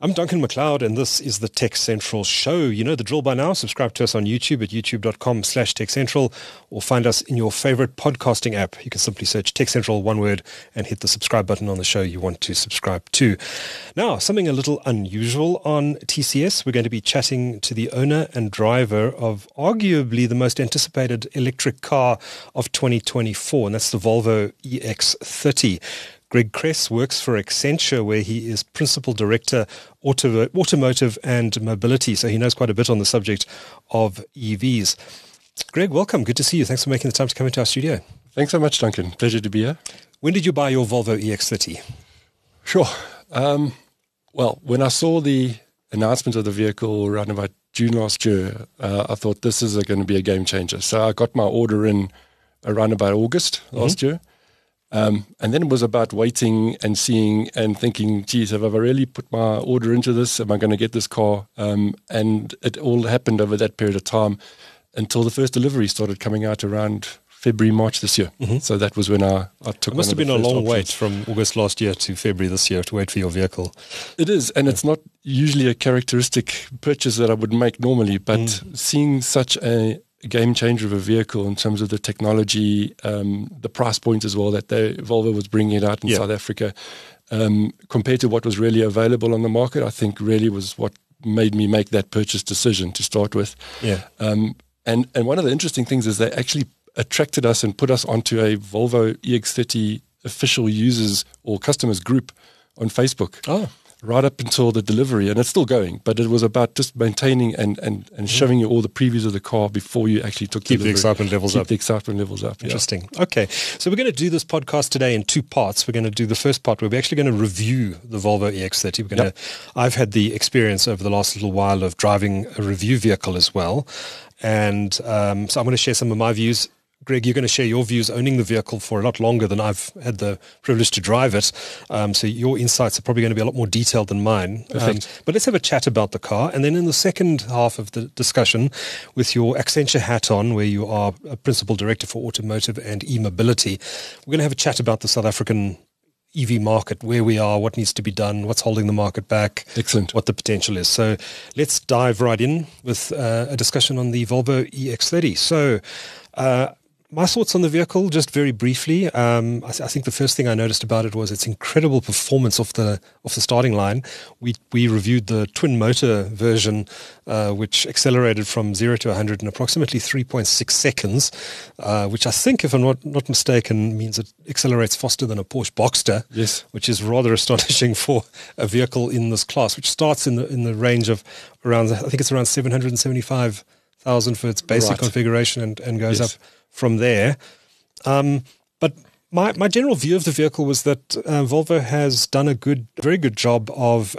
I'm Duncan McLeod, and this is the TechCentral show. You know the drill by now. Subscribe to us on YouTube at youtube.com/TechCentral, or find us in your favorite podcasting app. You can simply search TechCentral, one word, and hit the subscribe button on the show you want to subscribe to. Now, something a little unusual on TCS. We're going to be chatting to the owner and driver of arguably the most anticipated electric car of 2024, and that's the Volvo EX30. Greg Kress works for Accenture, where he is Principal Director, Automotive and Mobility, so he knows quite a bit on the subject of EVs. Greg, welcome. Good to see you. Thanks for making the time to come into our studio. Thanks so much, Duncan. Pleasure to be here. When did you buy your Volvo EX30? Sure. Well, when I saw the announcement of the vehicle around about June last year, I thought this is going to be a game changer. So I got my order in around about August last year. And then it was about waiting and seeing and thinking, geez, have I really put my order into this? Am I going to get this car? And it all happened over that period of time until the first delivery started coming out around February, March this year. So that was when I took. It must have been a long wait from August last year to February this year to wait for your vehicle. It is, and it's not usually a characteristic purchase that I would make normally, but seeing such a game changer of a vehicle in terms of the technology, the price point as well that Volvo was bringing it out in South Africa, compared to what was really available on the market, I think really was what made me make that purchase decision to start with. And one of the interesting things is they actually attracted us and put us onto a Volvo EX30 official users or customers group on Facebook. Right up until the delivery, and it's still going, but it was about just maintaining and showing you all the previews of the car before you actually took Keep delivery. the excitement levels up. Keep the excitement levels up. Interesting. Okay, so we're going to do this podcast today in two parts. We're going to do the first part where we're actually going to review the Volvo EX30. We're going to. I've had the experience over the last little while of driving a review vehicle as well, and so I'm going to share some of my views. Greg, you're going to share your views owning the vehicle for a lot longer than I've had the privilege to drive it. So your insights are probably going to be a lot more detailed than mine. But let's have a chat about the car. And then in the second half of the discussion, with your Accenture hat on, where you are a Principal Director for Automotive and E-Mobility, we're going to have a chat about the South African EV market, where we are, what needs to be done, what's holding the market back, Excellent. What the potential is. So let's dive right in with a discussion on the Volvo EX30. So my thoughts on the vehicle, just very briefly. I think the first thing I noticed about it was its incredible performance off the starting line. We reviewed the twin motor version, which accelerated from 0 to 100 in approximately 3.6 seconds, which I think, if I'm not mistaken, means it accelerates faster than a Porsche Boxster. Yes, which is rather astonishing for a vehicle in this class, which starts in the range of around, I think it's around 775,000 for its basic configuration and goes up from there. But my general view of the vehicle was that Volvo has done a very good job of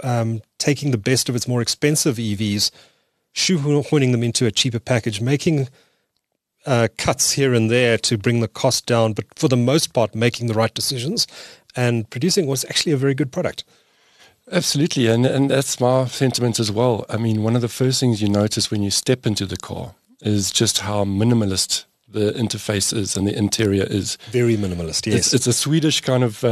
taking the best of its more expensive EVs, shoehorning them into a cheaper package, making cuts here and there to bring the cost down, but for the most part making the right decisions and producing what's actually a very good product. Absolutely, and that's my sentiment as well. I mean, one of the first things you notice when you step into the car is just how minimalist the interface is and the interior is. Very minimalist, yes. It's a Swedish kind of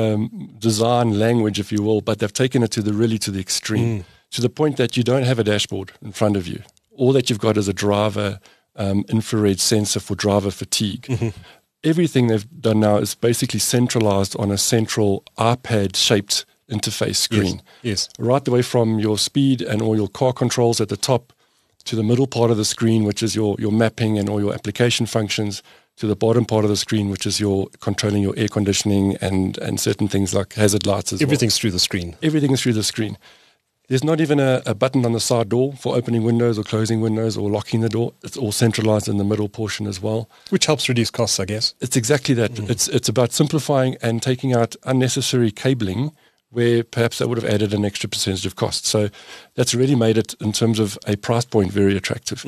design language, if you will, but they've taken it to the extreme, to the point that you don't have a dashboard in front of you. All that you've got is a driver infrared sensor for driver fatigue. Everything they've done now is basically centralized on a central iPad-shaped interface screen. Yes. Right the way from your speed and all your car controls at the top to the middle part of the screen, which is your mapping and all your application functions, to the bottom part of the screen, which is your controlling your air conditioning and certain things like hazard lights as Everything's through the screen. Everything is through the screen. There's not even a button on the side door for opening windows or closing windows or locking the door. It's all centralized in the middle portion as well. Which helps reduce costs, I guess. It's exactly that. It's about simplifying and taking out unnecessary cabling where perhaps that would have added an extra percentage of cost. So that's really made it, in terms of a price point, very attractive.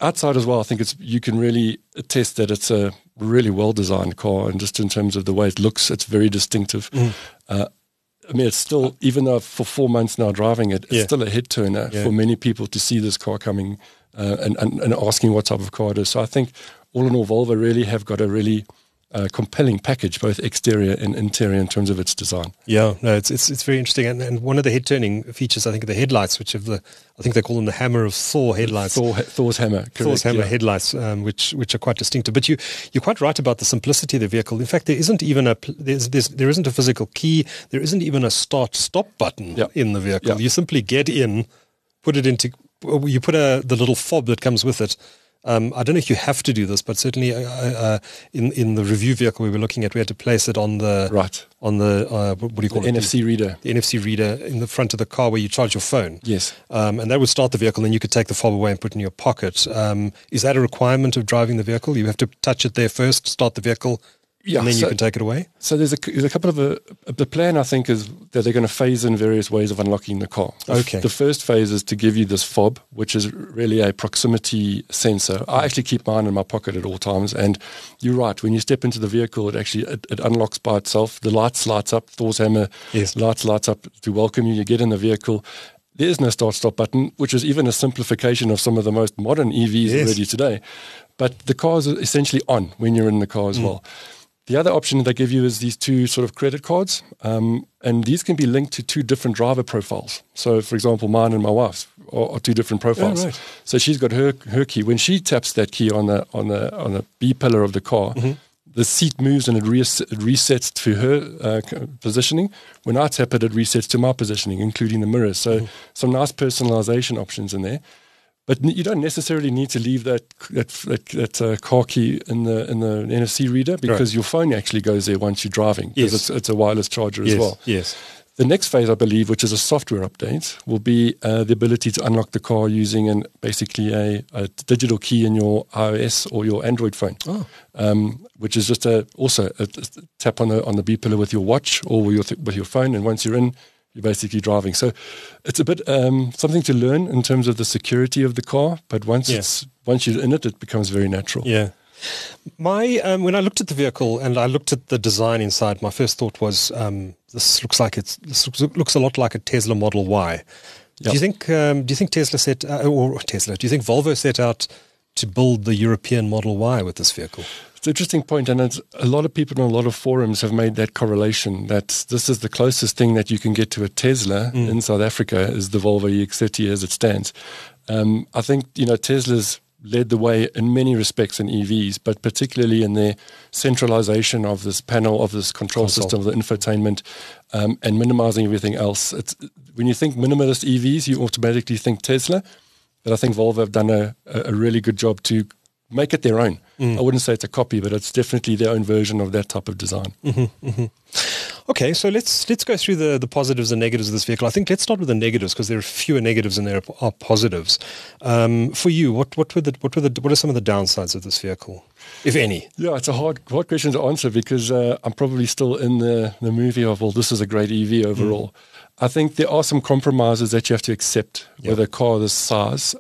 Outside as well, I think you can really attest that it's a really well-designed car, and just in terms of the way it looks, it's very distinctive. I mean, it's still, even though for 4 months now driving it, it's still a head turner for many people to see this car coming and asking what type of car it is. So I think all in all, Volvo really have got a really compelling package, both exterior and interior, in terms of its design. Yeah, no, it's very interesting. And one of the head turning features, I think, are the headlights, which have I think they call them the Hammer of Thor headlights. Thor's hammer, correct. Thor's hammer headlights, which are quite distinctive. But you're quite right about the simplicity of the vehicle. In fact, there isn't even there isn't a physical key. There isn't even a start-stop button in the vehicle. Yeah. You simply get in, put it into. You put the little fob that comes with it. I don't know if you have to do this, but certainly in the review vehicle we were looking at, we had to place it on the what do you call it? NFC reader. The NFC reader in the front of the car where you charge your phone. Yes. And that would start the vehicle, and then you could take the fob away and put it in your pocket. Is that a requirement of driving the vehicle? You have to touch it there first, start the vehicle, and then you can take it away? So there's a couple of the plan, I think, is that they're going to phase in various ways of unlocking the car. Okay. The first phase is to give you this fob, which is really a proximity sensor. I actually keep mine in my pocket at all times, and you're right, when you step into the vehicle, it unlocks by itself. The lights lights up, Thor's hammer lights up to welcome you. You get in the vehicle. There is no start-stop button, which is even a simplification of some of the most modern EVs already today. But the car is essentially on when you're in the car as well. The other option they give you is these two sort of credit cards, and these can be linked to two different driver profiles. So, for example, mine and my wife's are two different profiles. Oh, right. So she's got her key. When she taps that key on the B pillar of the car, the seat moves and it resets to her positioning. When I tap it, it resets to my positioning, including the mirrors. So some nice personalization options in there. But you don't necessarily need to leave that car key in the NFC reader, because your phone actually goes there once you're driving, because it's a wireless charger as well. Yes. The next phase, I believe, which is a software update, will be the ability to unlock the car using basically a digital key in your iOS or your Android phone, which is just also a tap on the B pillar with your watch or with your phone, and once you're in, you're basically driving. So it's a bit something to learn in terms of the security of the car, but once you're in it, it becomes very natural. Yeah. When I looked at the vehicle and I looked at the design inside, my first thought was this looks a lot like a Tesla Model Y. Yep. Do you think Tesla do you think Volvo set out to build the European Model Y with this vehicle? It's an interesting point, and a lot of people in a lot of forums have made that correlation that this is the closest thing that you can get to a Tesla in South Africa is the Volvo EX30 as it stands. I think Tesla's led the way in many respects in EVs, but particularly in their centralization of this panel, of this control system, of the infotainment, and minimizing everything else. When you think minimalist EVs, you automatically think Tesla, but I think Volvo have done a really good job to make it their own. I wouldn't say it's a copy, but it's definitely their own version of that type of design. Okay, so let's go through the positives and negatives of this vehicle. I think let's start with the negatives, because there are fewer negatives than there are positives. For you, what are some of the downsides of this vehicle, if any? Yeah, it's a hard question to answer, because I'm probably still in the movie of, well, this is a great EV overall. I think there are some compromises that you have to accept with a car this size.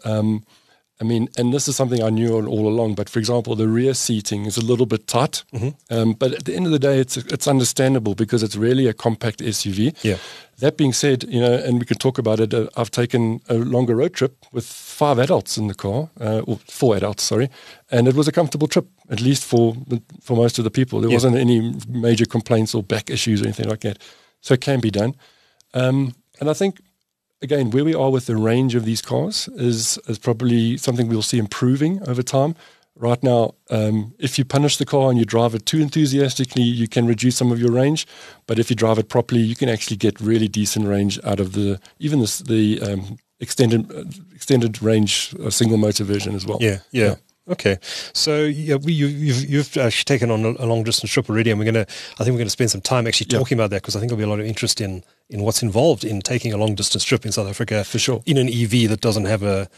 And this is something I knew all along, but for example, the rear seating is a little bit tight. But at the end of the day, it's understandable, because it's really a compact SUV. Yeah. That being said, and we can talk about it, I've taken a longer road trip with 5 adults in the car, or 4 adults, sorry, and it was a comfortable trip, at least for most of the people. There wasn't any major complaints or back issues or anything like that. So it can be done. And I think, again, where we are with the range of these cars is probably something we'll see improving over time. Right now, if you punish the car and you drive it too enthusiastically, you can reduce some of your range. But if you drive it properly, you can actually get really decent range out of the extended range single motor version as well. Yeah. Okay, so you've actually taken on a long distance trip already, and I think we're going to spend some time actually talking about that, because I think there'll be a lot of interest in what's involved in taking a long distance trip in South Africa, for sure, in an EV that doesn't have a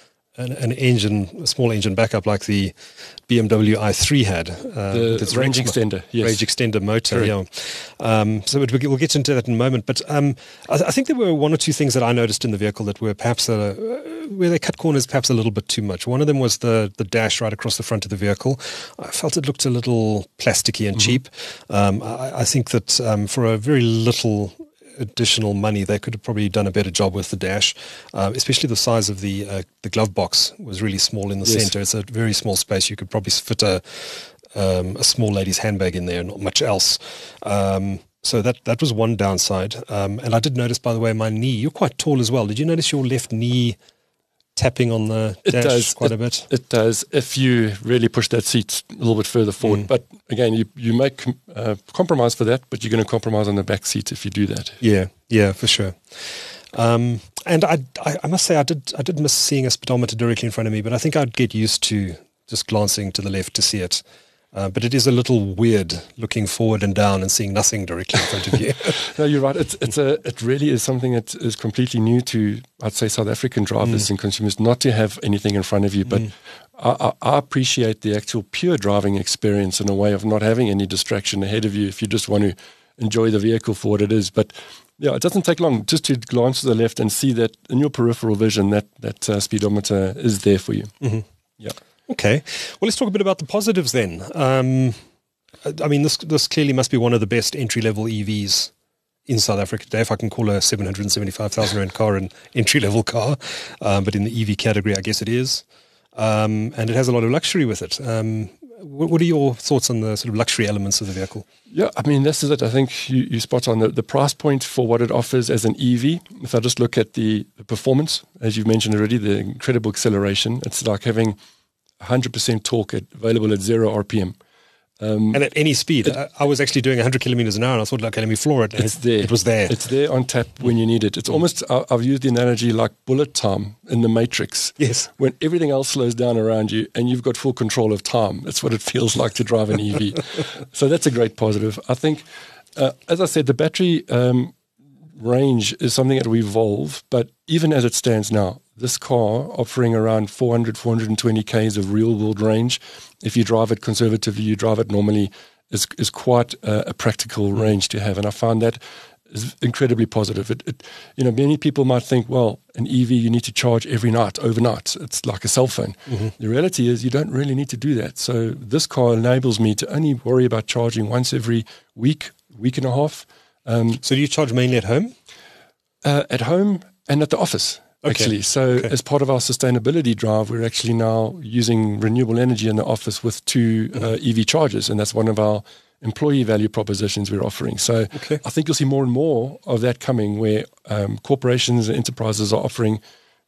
small engine backup like the BMW i3 had. The range extender, yes. Range extender motor, So we'll get into that in a moment. But I think there were one or two things that I noticed in the vehicle that were perhaps where they cut corners perhaps a little bit too much. One of them was the dash right across the front of the vehicle. I felt it looked a little plasticky and cheap. I think that for a very little additional money, they could have probably done a better job with the dash, especially the size of the glove box was really small in the center. It's a very small space. You could probably fit a a small lady's handbag in there, not much else. So that was one downside. And I did notice, by the way, my knee. You're quite tall as well. Did you notice your left knee tapping on the dash quite a bit? It does, if you really push that seat a little bit further forward. But again, you make compromise for that, but you're going to compromise on the back seat if you do that. Yeah, for sure. And I must say, I did miss seeing a speedometer directly in front of me, but I think I'd get used to just glancing to the left to see it. But it is a little weird looking forward and down and seeing nothing directly in front of you. No, you're right. It really is something that is completely new to, I'd say, South African drivers and consumers, not to have anything in front of you. But I appreciate the actual pure driving experience in a way of not having any distraction ahead of you if you just want to enjoy the vehicle for what it is. But yeah, it doesn't take long just to glance to the left and see that in your peripheral vision that speedometer is there for you. Yeah. Okay. Well, let's talk a bit about the positives then. I mean, this clearly must be one of the best entry-level EVs in South Africa today, if I can call a 775,000 rand car an entry-level car. But in the EV category, I guess it is. And it has a lot of luxury with it. What are your thoughts on the sort of luxury elements of the vehicle? Yeah, I mean, this is it. I think you spot on the price point for what it offers as an EV. If I just look at the performance, as you've mentioned already, the incredible acceleration, it's like having 100% torque available at 0 RPM. And at any speed. I was actually doing 100 kilometers an hour and I thought, okay, let me floor it. And it's there. It was there. It's there on tap when you need it. It's almost, I've used the analogy like bullet time in the Matrix. Yes. When everything else slows down around you and you've got full control of time. That's what it feels like to drive an EV. So that's a great positive. I think, as I said, the battery range is something that will evolve, but even as it stands now, this car offering around 420 Ks of real world range, if you drive it conservatively, you drive it normally, is quite a practical range to have. And I found that is incredibly positive. Many people might think, well, an EV you need to charge every night, overnight. It's like a cell phone. The reality is you don't really need to do that. So this car enables me to only worry about charging once every week and a half. So do you charge mainly at home? At home and at the office. Actually, as part of our sustainability drive, we're actually now using renewable energy in the office with 2 EV chargers, and that's one of our employee value propositions we're offering. So I think you'll see more and more of that coming where corporations and enterprises are offering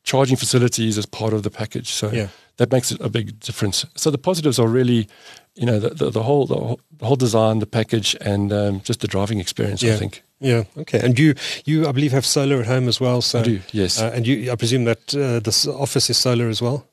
charging facilities as part of the package. So that makes it a big difference. So the positives are really, the whole design, the package, and just the driving experience, I think. Yeah, okay. And you, I believe, have solar at home as well. So, I do, yes. And I presume that this office is solar as well?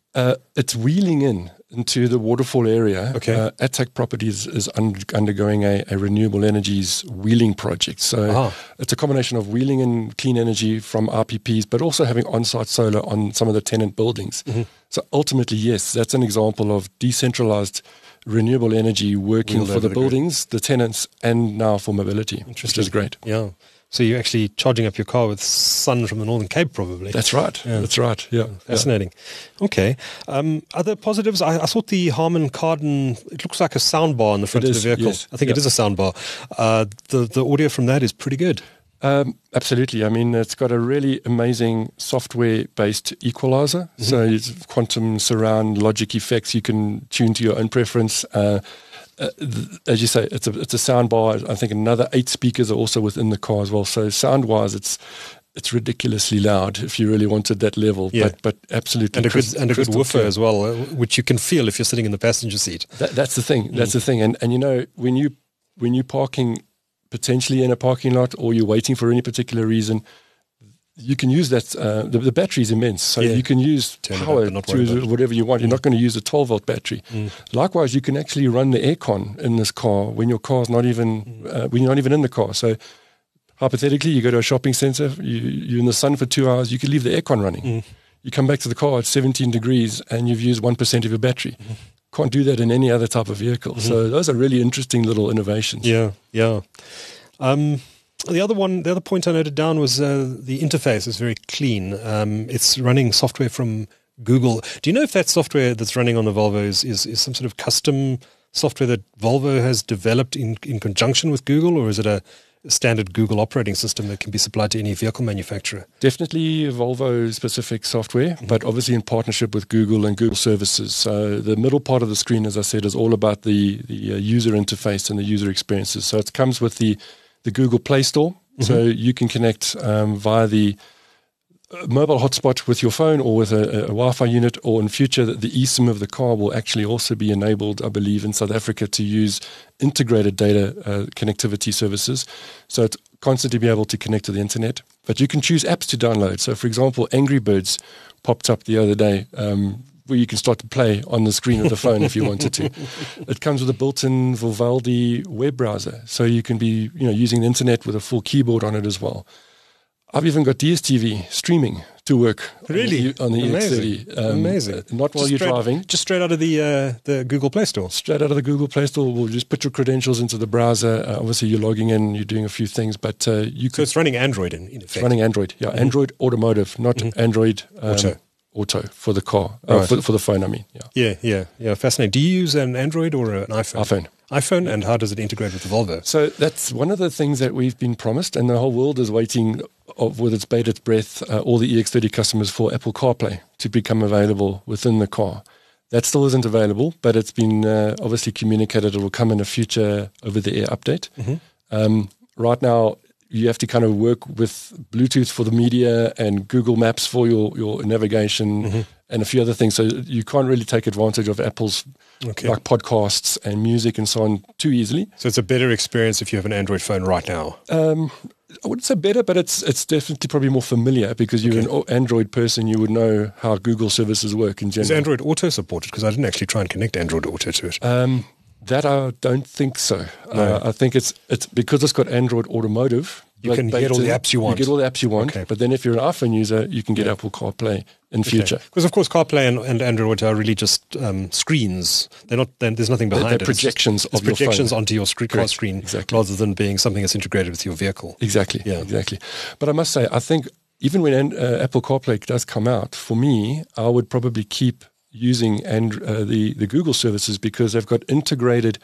It's wheeling into the waterfall area. Okay. Attack Properties is undergoing a renewable energies wheeling project. So it's a combination of wheeling in clean energy from RPPs, but also having on-site solar on some of the tenant buildings. So ultimately, yes, that's an example of decentralized renewable energy working for the buildings, the tenants, and now for mobility, which is great. Yeah. So you're actually charging up your car with sun from the Northern Cape, probably. That's right. Yeah. That's right. Yeah. Fascinating. Yeah. Okay. Other positives? I thought the Harman Kardon, it looks like a soundbar on the front of the vehicle. Yes. I think it is a soundbar. The audio from that is pretty good. Absolutely. I mean, it's got a really amazing software-based equalizer. So it's quantum surround logic effects you can tune to your own preference. As you say, it's a sound bar. I think another 8 speakers are also within the car as well. So sound-wise, it's ridiculously loud if you really wanted that level. Yeah. But absolutely, and a good woofer as well, which you can feel if you're sitting in the passenger seat. That's the thing. That's the thing. And when you're parking potentially in a parking lot or you're waiting for any particular reason, you can use that. The battery is immense, so you can use power to whatever you want. You're not going to use a 12-volt battery. Likewise, you can actually run the aircon in this car when your car's not even when you're not even in the car. So hypothetically, you go to a shopping center, you're in the sun for 2 hours, you could leave the aircon running. You come back to the car at 17 degrees and you've used 1% of your battery. Can't do that in any other type of vehicle. So those are really interesting little innovations. Yeah. The other point I noted down was the interface is very clean. It's running software from Google. Do you know if that software that's running on the Volvo is some sort of custom software that Volvo has developed in conjunction with Google, or is it standard Google operating system that can be supplied to any vehicle manufacturer. Definitely Volvo-specific software, but obviously in partnership with Google and Google services. So the middle part of the screen, as I said, is all about the user interface and the user experiences. So it comes with the Google Play Store. So you can connect via the mobile hotspot with your phone or with a Wi-Fi unit, or in future the eSIM of the car will actually also be enabled, I believe, in South Africa to use integrated data connectivity services. So it's constantly be able to connect to the internet. But you can choose apps to download. So for example, Angry Birds popped up the other day where you can start to play on the screen of the phone if you wanted to. It comes with a built-in Vivaldi web browser. So you can be using the internet with a full keyboard on it as well. I've even got DSTV streaming to work really on the Amazing. EX30. Amazing. Not while you're driving. Just straight out of the Google Play Store. Straight out of the Google Play Store. We'll just put your credentials into the browser. Obviously, you're logging in, you're doing a few things, but So it's running Android in effect. It's running Android, yeah. Android Automotive, not Android Auto for the car, for the phone, I mean. Yeah, fascinating. Do you use an Android or an iPhone? iPhone, and how does it integrate with the Volvo? So that's one of the things that we've been promised, and the whole world is waiting with its bated breath, all the EX30 customers for Apple CarPlay to become available within the car. That still isn't available, but it's been obviously communicated it will come in a future over-the-air update. Right now, you have to kind of work with Bluetooth for the media and Google Maps for your navigation and a few other things. So you can't really take advantage of Apple's like podcasts and music and so on too easily. So it's a better experience if you have an Android phone right now. I wouldn't say better, but it's definitely probably more familiar because you're an Android person. You would know how Google services work in general. Is Android Auto supported? Because I didn't actually try and connect Android Auto to it. That I don't think so. No. I think it's because it's got Android Automotive. You can get all the apps you want. You get all the apps you want, but then if you're an iPhone user, you can get Apple CarPlay in future. Because of course, CarPlay and Android Auto are really just screens. They're not. There's nothing behind they're it. projections it's of your projections phone. onto your car screen, rather than being something that's integrated with your vehicle. Exactly. But I must say, I think even when Apple CarPlay does come out, for me, I would probably keep using the Google services because they've got integrated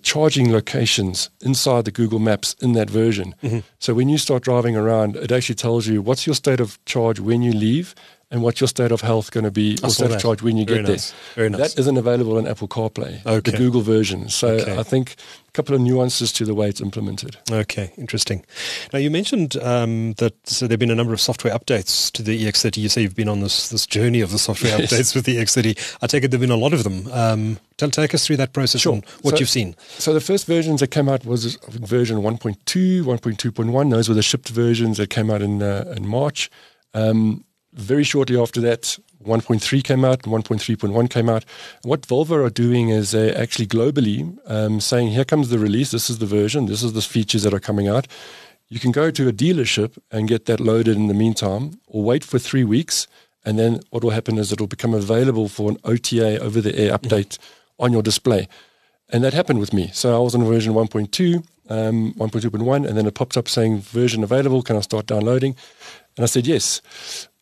charging locations inside the Google Maps in that version. So when you start driving around, it actually tells you what's your state of charge when you leave and what's your state of health going to be, or state of charge when you get there. Very nice. That isn't available in Apple CarPlay, the Google version. So I think a couple of nuances to the way it's implemented. Okay, interesting. Now, you mentioned that there have been a number of software updates to the EX30. You say you've been on this journey of the software updates with the EX30. I take it there have been a lot of them. Take us through that process and what you've seen. So the first versions that came out was version 1.2, 1.2.1. Those were the shipped versions that came out in March. Very shortly after that, 1.3 came out, 1.3.1 came out. What Volvo are doing is they're actually globally saying, here comes the release, this is the version, this is the features that are coming out. You can go to a dealership and get that loaded in the meantime, or wait for 3 weeks, and then what will happen is it will become available for an OTA over-the-air update on your display. And that happened with me. So I was on version 1.2, 1.2.1, and then it popped up saying version available, can I start downloading? And I said yes.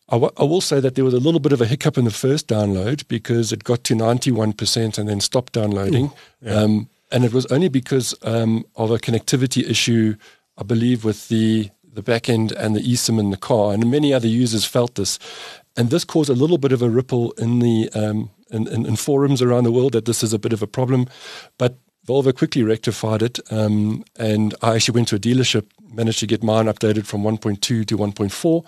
I will say that there was a little bit of a hiccup in the first download because it got to 91% and then stopped downloading. And it was only because of a connectivity issue, I believe, with the back end and the eSIM in the car. And many other users felt this. And this caused a little bit of a ripple in the in forums around the world that this is a bit of a problem. But Volvo quickly rectified it. And I actually went to a dealership, managed to get mine updated from 1.2 to 1.4.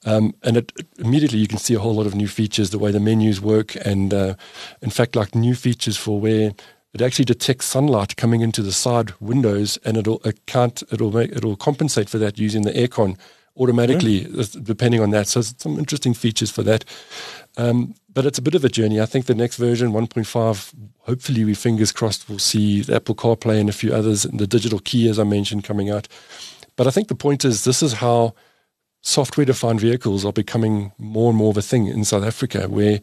And immediately you can see a whole lot of new features, the way the menus work, and in fact, like new features for where it actually detects sunlight coming into the side windows, and it'll compensate for that using the aircon automatically, depending on that. So some interesting features for that. But it's a bit of a journey. I think the next version, 1.5, hopefully we fingers crossed we'll see the Apple CarPlay and a few others, and the digital key, as I mentioned, coming out. But I think the point is this is how software-defined vehicles are becoming more and more of a thing in South Africa, where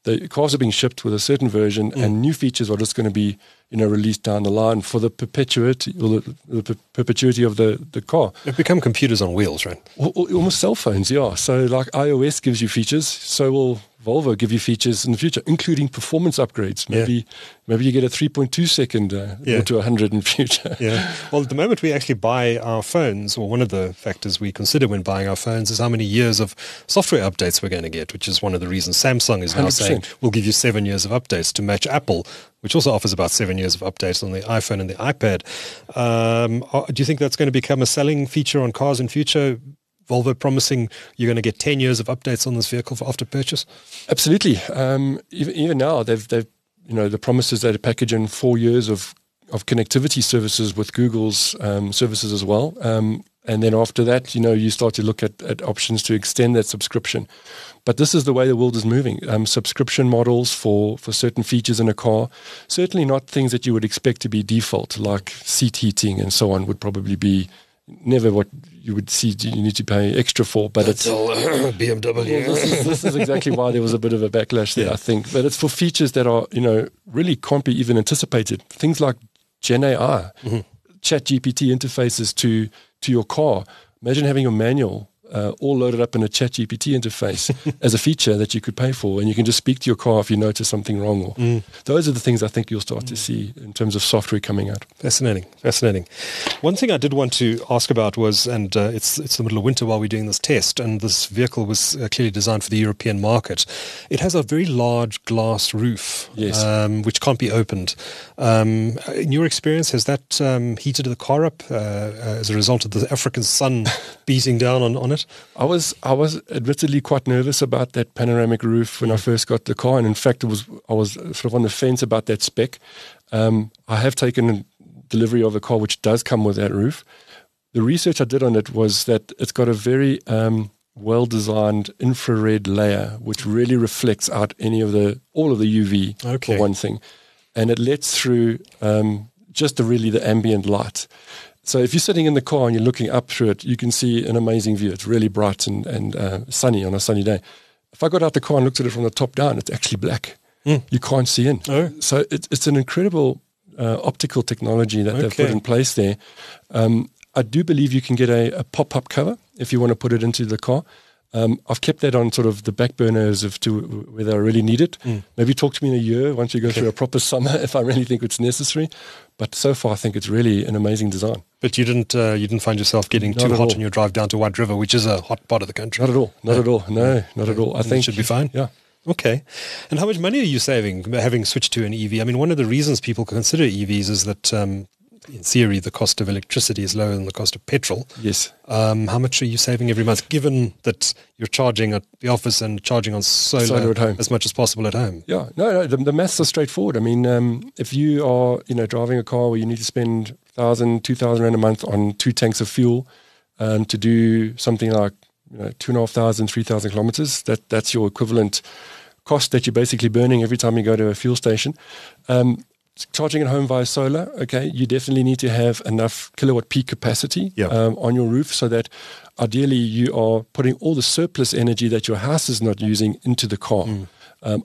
the cars are being shipped with a certain version and new features are just going to be released down the line for the perpetuity or the perpetuity of the car. They've become computers on wheels, right? Almost cell phones, yeah. So like iOS gives you features, so will Volvo give you features in the future, including performance upgrades. Maybe you get a 3.2 second to 100 in future. Yeah. Well, at the moment we actually buy our phones, or one of the factors we consider when buying our phones is how many years of software updates we're going to get, which is one of the reasons Samsung is now 100%. saying we'll give you 7 years of updates to match Apple, which also offers about 7 years of updates on the iPhone and the iPad. Do you think that's going to become a selling feature on cars in future? Volvo promising you're going to get 10 years of updates on this vehicle for after purchase? Absolutely. Even now, they've the promises that package in 4 years of connectivity services with Google's services as well. And then after that, you start to look at options to extend that subscription. But this is the way the world is moving. Subscription models for certain features in a car, certainly not things that you would expect to be default, like seat heating and so on would probably be never what you would see you need to pay extra for. But it's all BMW. Well, this is exactly why there was a bit of a backlash there, I think. But it's for features that are, really can't be even anticipated. Things like Gen AI, Chat GPT interfaces to your car. Imagine having your manual all loaded up in a Chat GPT interface as a feature that you could pay for, and you can just speak to your car if you notice something wrong. Or those are the things I think you'll start to see in terms of software coming out. Fascinating. One thing I did want to ask about was, and it's the middle of winter while we're doing this test, and this vehicle was clearly designed for the European market. It has a very large glass roof, yes, which can't be opened. In your experience, has that heated the car up as a result of the African sun beating down on it? I was admittedly quite nervous about that panoramic roof when I first got the car, and in fact, I was sort of on the fence about that spec. I have taken delivery of a car which does come with that roof. The research I did on it was that it's got a very well-designed infrared layer which really reflects out all of the UV for one thing, and it lets through just the ambient light. So if you're sitting in the car and you're looking up through it, you can see an amazing view. It's really bright and sunny on a sunny day. If I got out the car and looked at it from the top down, it's actually black. You can't see in. So it's an incredible optical technology that they've put in place there. I do believe you can get a pop-up cover if you want to put it into the car. I've kept that on sort of the back burner as if to whether I really need it. Maybe talk to me in a year once you go through a proper summer if I really think it's necessary. But so far, I think it's really an amazing design. But you didn't find yourself getting too hot on your drive down to White River, which is a hot part of the country. Not at all. Not at all. No, not at all. I think it should be fine. Yeah. Okay. And how much money are you saving having switched to an EV? I mean, one of the reasons people consider EVs is that in theory, the cost of electricity is lower than the cost of petrol. Yes. How much are you saving every month, given that you're charging at the office and charging on solar at home as much as possible at home? Yeah. No, the maths are straightforward. I mean, if you are, driving a car where you need to spend 1,000, 2,000 Rand a month on 2 tanks of fuel to do something like 2,500, 3,000 kilometers, that's your equivalent cost that you're basically burning every time you go to a fuel station. Charging at home via solar, you definitely need to have enough kilowatt peak capacity on your roof so that ideally you are putting all the surplus energy that your house is not using into the car,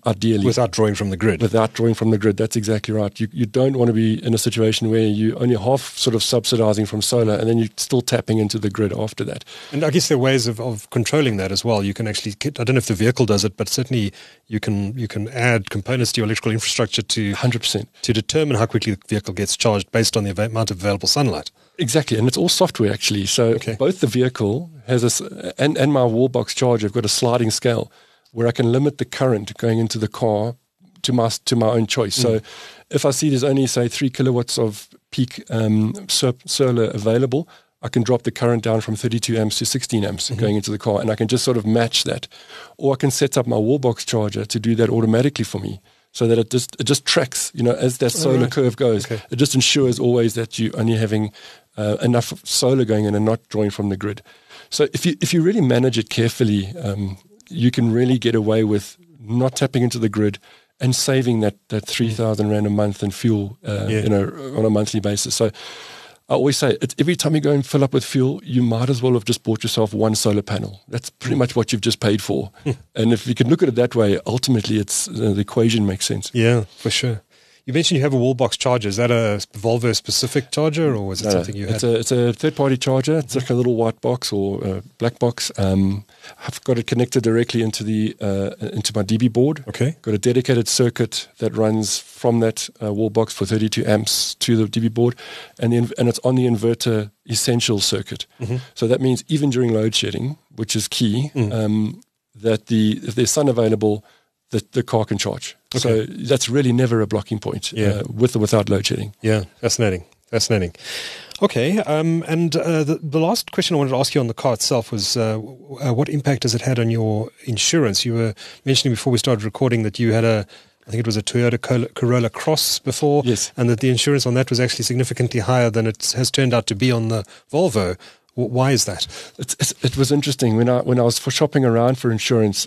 ideally. Without drawing from the grid. That's exactly right. You don't want to be in a situation where you're only half sort of subsidizing from solar and then you're still tapping into the grid after that. And I guess there are ways of controlling that as well. You can actually, I don't know if the vehicle does it, but certainly you can add components to your electrical infrastructure to 100% to determine how quickly the vehicle gets charged based on the amount of available sunlight. Exactly, and it's all software actually. So both the vehicle has and my wall box charger have got a sliding scale where I can limit the current going into the car to my own choice. So if I see there's only, say, 3 kilowatts of peak solar available, I can drop the current down from 32 amps to 16 amps going into the car, and I can just sort of match that. Or I can set up my wall box charger to do that automatically for me, so that it just tracks, as that solar curve goes. It just ensures always that you're only having enough solar going in and not drawing from the grid. So if you really manage it carefully, you can really get away with not tapping into the grid and saving that 3,000 Rand a month in fuel, on a monthly basis. So I always say, every time you go and fill up with fuel, you might as well have just bought yourself one solar panel. That's pretty much what you've just paid for. And if you can look at it that way, ultimately the equation makes sense. Yeah, for sure. You mentioned you have a wall box charger. Is that a Volvo specific charger, or is it something you had? It's a third-party charger. It's like a little white box or a black box. I've got it connected directly into into my DB board. Okay. Got a dedicated circuit that runs from that wall box for 32 amps to the DB board, and it's on the inverter essential circuit. So that means even during load shedding, which is key, that if there's sun available, the car can charge. Okay. So that's really never a blocking point with or without load shedding. Yeah, fascinating. Okay, and the last question I wanted to ask you on the car itself was what impact has it had on your insurance? You were mentioning before we started recording that you had I think it was a Toyota Corolla Cross before, yes, and that the insurance on that was actually significantly higher than it has turned out to be on the Volvo. Why is that? It was interesting when I was shopping around for insurance.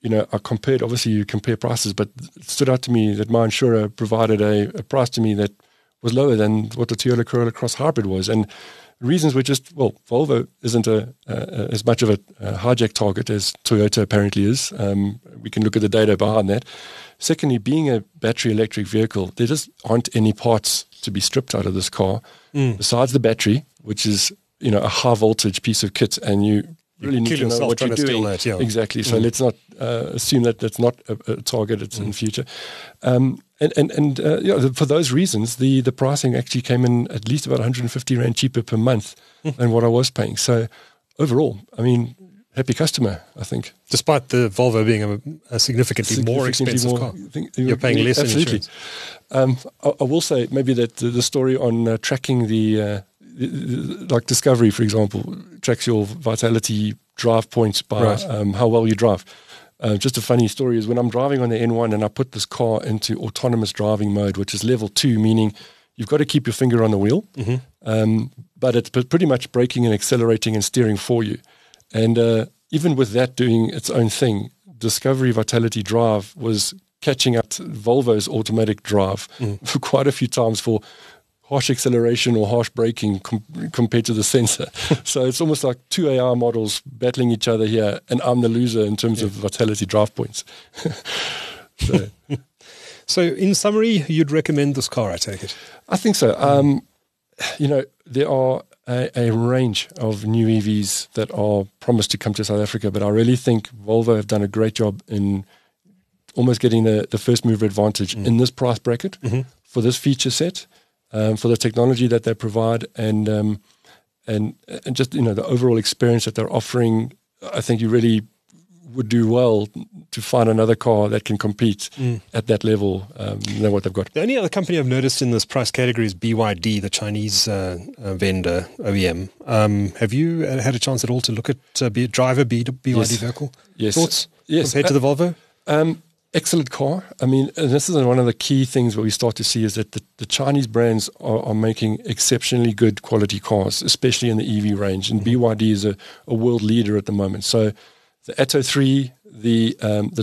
I compared. Obviously, you compare prices, but it stood out to me that my insurer provided a price to me that was lower than what the Toyota Corolla Cross Hybrid was, and the reasons were just, Volvo isn't as much of a hijack target as Toyota apparently is. We can look at the data behind that. Secondly, being a battery electric vehicle, there just aren't any parts to be stripped out of this car besides the battery, which is a high voltage piece of kit, and you really need to know what you're doing. That, yeah. Exactly. So let's not assume that that's not a target. It's in the future. For those reasons, the pricing actually came in at least about 150 Rand cheaper per month than what I was paying. So overall, I mean, happy customer, I think. Despite the Volvo being a significantly more expensive car, you're paying less in insurance. I will say maybe that the story on tracking like Discovery, for example, tracks your vitality drive points by how well you drive. Just a funny story is when I'm driving on the N1 and I put this car into autonomous driving mode, which is level 2, meaning you've got to keep your finger on the wheel, but it's pretty much braking and accelerating and steering for you. And even with that doing its own thing, Discovery Vitality Drive was catching up to Volvo's automatic drive for quite a few times for harsh acceleration or harsh braking compared to the sensor. So it's almost like two AI models battling each other here, and I'm the loser in terms of vitality drive points. So in summary, you'd recommend this car, I take it? I think so. There are a range of new EVs that are promised to come to South Africa, but I really think Volvo have done a great job in almost getting the first mover advantage in this price bracket for this feature set. For the technology that they provide and just the overall experience that they're offering, I think you really would do well to find another car that can compete at that level. What they've got. The only other company I've noticed in this price category is BYD, the Chinese vendor OEM. Have you had a chance at all to look at drive a BYD vehicle? Yes. Thoughts? Yes. Compared to the Volvo? Excellent car. I mean, and this is one of the key things where we start to see is that the Chinese brands are making exceptionally good quality cars, especially in the EV range. And BYD is a world leader at the moment. So the Atto 3, the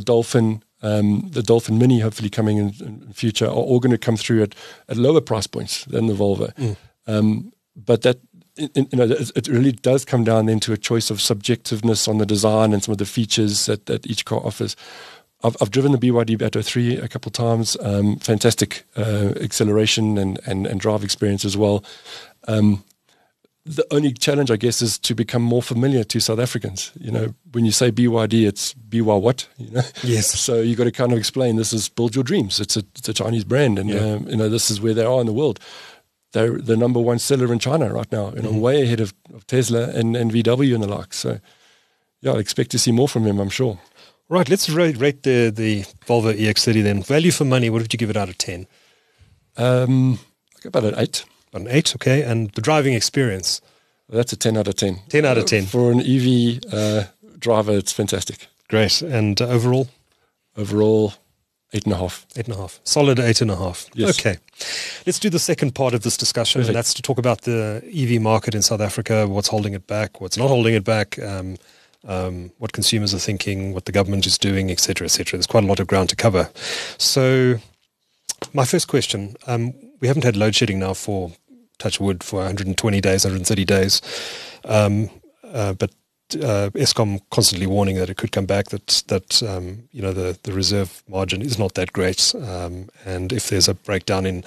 Dolphin, the Dolphin Mini, hopefully coming in future, are all going to come through at lower price points than the Volvo. But that it really does come down then to a choice of subjectiveness on the design and some of the features that each car offers. I've driven the BYD Atto 3 a couple of times. Fantastic acceleration and drive experience as well. The only challenge, I guess, is to become more familiar to South Africans. When you say BYD, it's BY what? Yes. So you got to kind of explain this is build your dreams. It's a Chinese brand, and this is where they are in the world. They're the number one seller in China right now, way ahead of Tesla and VW and the like. So yeah, I expect to see more from them, I'm sure. Right, let's rate the Volvo EX30 then. Value for money, what would you give it out of 10? About an 8. About an 8, okay. And the driving experience? That's a 10 out of 10. 10 out of 10. For an EV driver, it's fantastic. Great. And overall? Overall, 8.5. 8.5. Solid 8.5. Yes. Okay. Let's do the second part of this discussion, and that's to talk about the EV market in South Africa, what's holding it back, what's not holding it back, what consumers are thinking, what the government is doing, etc., etc. There's quite a lot of ground to cover. So my first question, we haven't had load shedding now for, touch wood, for 120 days, 130 days. But Eskom constantly warning that it could come back, that the reserve margin is not that great, and if there's a breakdown in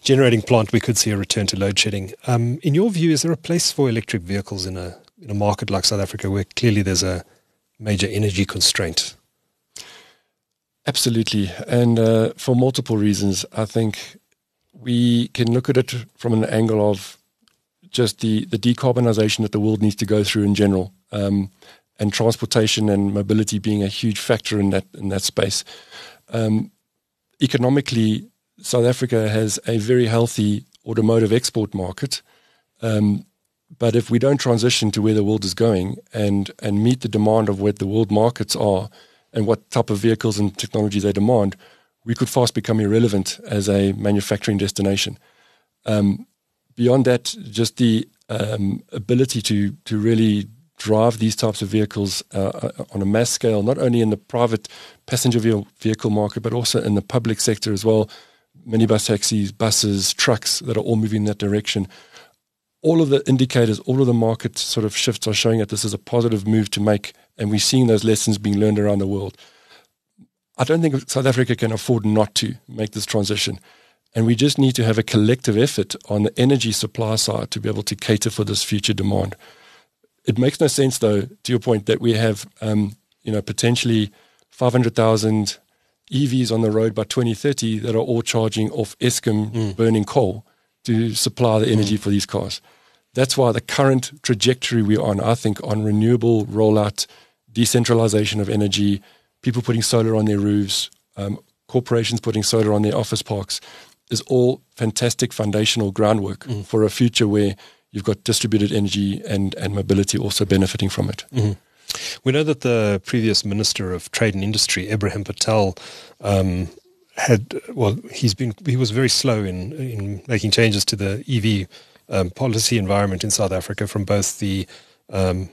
generating plant, we could see a return to load shedding. In your view, is there a place for electric vehicles in a market like South Africa, where clearly there's a major energy constraint? Absolutely, and for multiple reasons. I think we can look at it from an angle of just the decarbonization that the world needs to go through in general, and transportation and mobility being a huge factor in that space. Economically, South Africa has a very healthy automotive export market, but if we don't transition to where the world is going and meet the demand of where the world markets are and what type of vehicles and technologies they demand, we could fast become irrelevant as a manufacturing destination. Beyond that, just the ability to really drive these types of vehicles on a mass scale, not only in the private passenger vehicle market, but also in the public sector as well, minibus taxis, buses, trucks that are all moving in that direction. All of the indicators, all of the market sort of shifts are showing that this is a positive move to make, and we're seeing those lessons being learned around the world. I don't think South Africa can afford not to make this transition. And we just need to have a collective effort on the energy supply side to be able to cater for this future demand. It makes no sense, though, to your point, that we have potentially 500,000 EVs on the road by 2030 that are all charging off Eskom burning coal to supply the energy for these cars. That's why the current trajectory we're on, I think, on renewable rollout, decentralization of energy, people putting solar on their roofs, corporations putting solar on their office parks, is all fantastic foundational groundwork for a future where you've got distributed energy and mobility also benefiting from it. Mm-hmm. We know that the previous Minister of Trade and Industry, Ibrahim Patel, he was very slow in making changes to the EV policy environment in South Africa from both the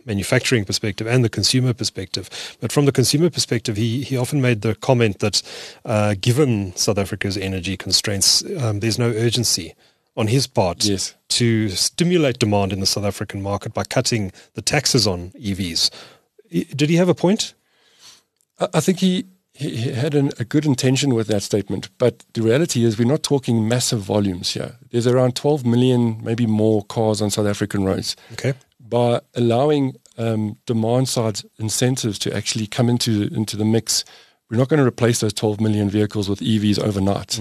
manufacturing perspective and the consumer perspective. But from the consumer perspective, he often made the comment that given South Africa's energy constraints, there's no urgency on his part to stimulate demand in the South African market by cutting the taxes on EVs. Did he have a point? I think he had a good intention with that statement, but the reality is we're not talking massive volumes here. There's around 12 million, maybe more cars on South African roads. Okay. By allowing demand-side incentives to actually come into the mix, we're not going to replace those 12 million vehicles with EVs overnight.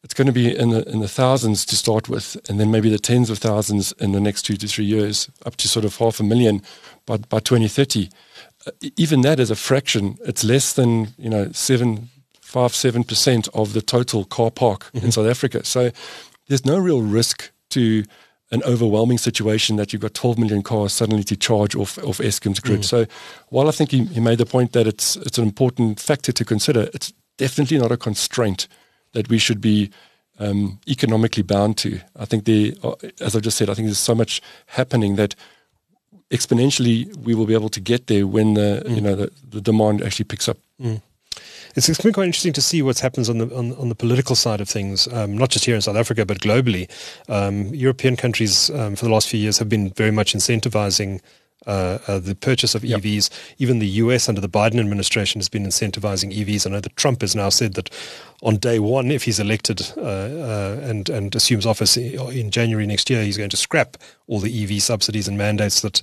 It's going to be in the thousands to start with, and then maybe the tens of thousands in the next 2 to 3 years, up to sort of 500,000 by 2030. Even that is a fraction. It's less than 7% of the total car park in South Africa. So there's no real risk to an overwhelming situation that you've got 12 million cars suddenly to charge off Eskom's grid. So while I think he made the point that it's an important factor to consider, it's definitely not a constraint that we should be economically bound to. I think as I just said, I think there's so much happening that exponentially we will be able to get there when the demand actually picks up. It's been quite interesting to see what happens on the political side of things, not just here in South Africa, but globally. European countries for the last few years have been very much incentivizing the purchase of EVs. Even the US under the Biden administration has been incentivizing EVs. I know that Trump has now said that on day one, if he's elected and assumes office in January next year, he's going to scrap all the EV subsidies and mandates that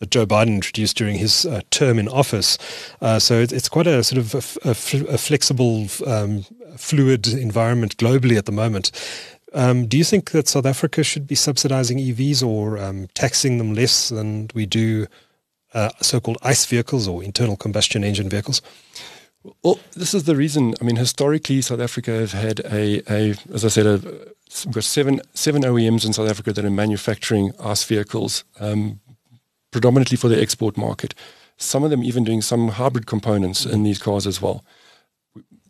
Joe Biden introduced during his term in office. So it's quite a sort of a flexible, fluid environment globally at the moment. Do you think that South Africa should be subsidizing EVs or taxing them less than we do so-called ICE vehicles or internal combustion engine vehicles? Well, this is the reason. I mean, historically, South Africa has had as I said, we've got seven OEMs in South Africa that are manufacturing ICE vehicles, predominantly for the export market. Some of them even doing some hybrid components in these cars as well.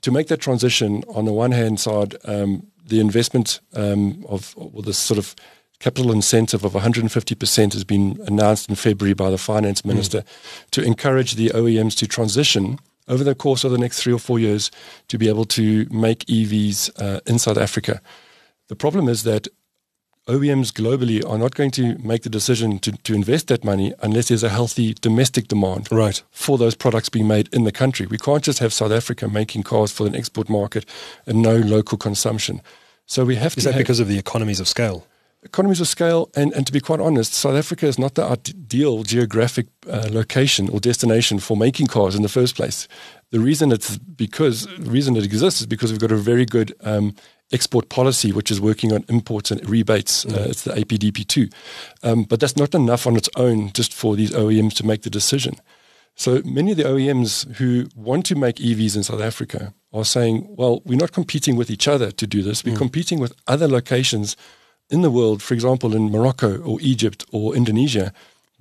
To make that transition, on the one hand side, the investment this sort of capital incentive of 150% has been announced in February by the finance minister to encourage the OEMs to transition over the course of the next 3 or 4 years to be able to make EVs in South Africa. The problem is that OEMs globally are not going to make the decision to invest that money unless there's a healthy domestic demand for those products being made in the country. We can't just have South Africa making cars for an export market and no local consumption. So we have to. Is that because of the economies of scale? Economies of scale, and to be quite honest, South Africa is not the ideal geographic location or destination for making cars in the first place. The reason it exists is because we've got a very good export policy, which is working on imports and rebates. It's the APDP2. But that's not enough on its own just for these OEMs to make the decision. So many of the OEMs who want to make EVs in South Africa are saying, well, we're not competing with each other to do this. We're competing with other locations in the world, for example, in Morocco or Egypt or Indonesia,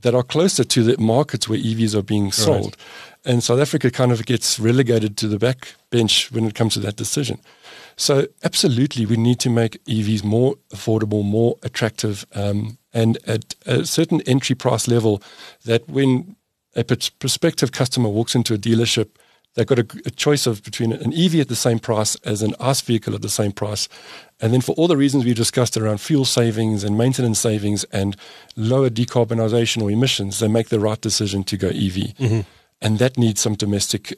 that are closer to the markets where EVs are being sold. And South Africa kind of gets relegated to the back bench when it comes to that decision. So absolutely, we need to make EVs more affordable, more attractive, and at a certain entry price level that when a prospective customer walks into a dealership, they've got a choice of between an EV at the same price as an ICE vehicle at the same price. And then for all the reasons we discussed around fuel savings and maintenance savings and lower decarbonization or emissions, they make the right decision to go EV. And that needs some domestic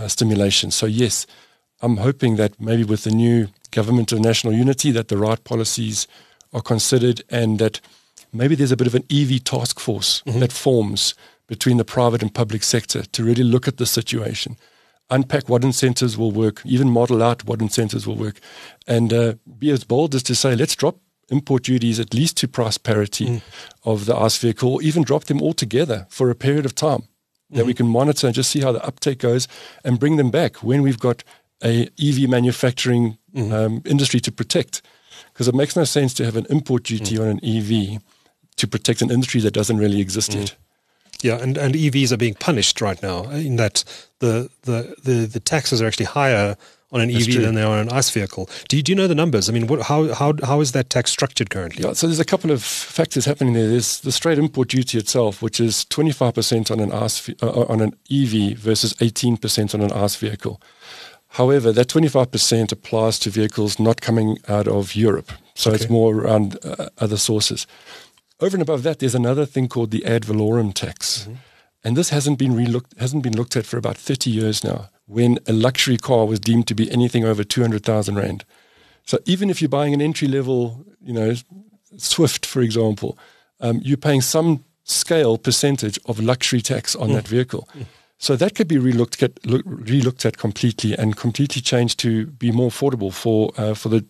stimulation. So yes, I'm hoping that maybe with the new government of national unity that the right policies are considered and that maybe there's a bit of an EV task force that forms between the private and public sector to really look at the situation, unpack what incentives will work, even model out what incentives will work, and be as bold as to say, let's drop import duties at least to price parity of the ICE vehicle, or even drop them altogether for a period of time that we can monitor and just see how the uptake goes and bring them back when we've got a EV manufacturing industry to protect. Because it makes no sense to have an import duty on an EV to protect an industry that doesn't really exist yet. Yeah, and EVs are being punished right now in that the taxes are actually higher on an EV than they are on an ICE vehicle. Do you know the numbers? I mean, how is that tax structured currently? Yeah, so there's a couple of factors happening there. There's the straight import duty itself, which is 25% on an EV versus 18% on an ICE vehicle. However, that 25% applies to vehicles not coming out of Europe, so it's more around other sources. Over and above that, there's another thing called the ad valorem tax. And this hasn't been looked at for about 30 years now, when a luxury car was deemed to be anything over 200,000 Rand. So even if you're buying an entry-level, Swift, for example, you're paying some scale percentage of luxury tax on that vehicle. So that could be relooked at completely and completely changed to be more affordable for the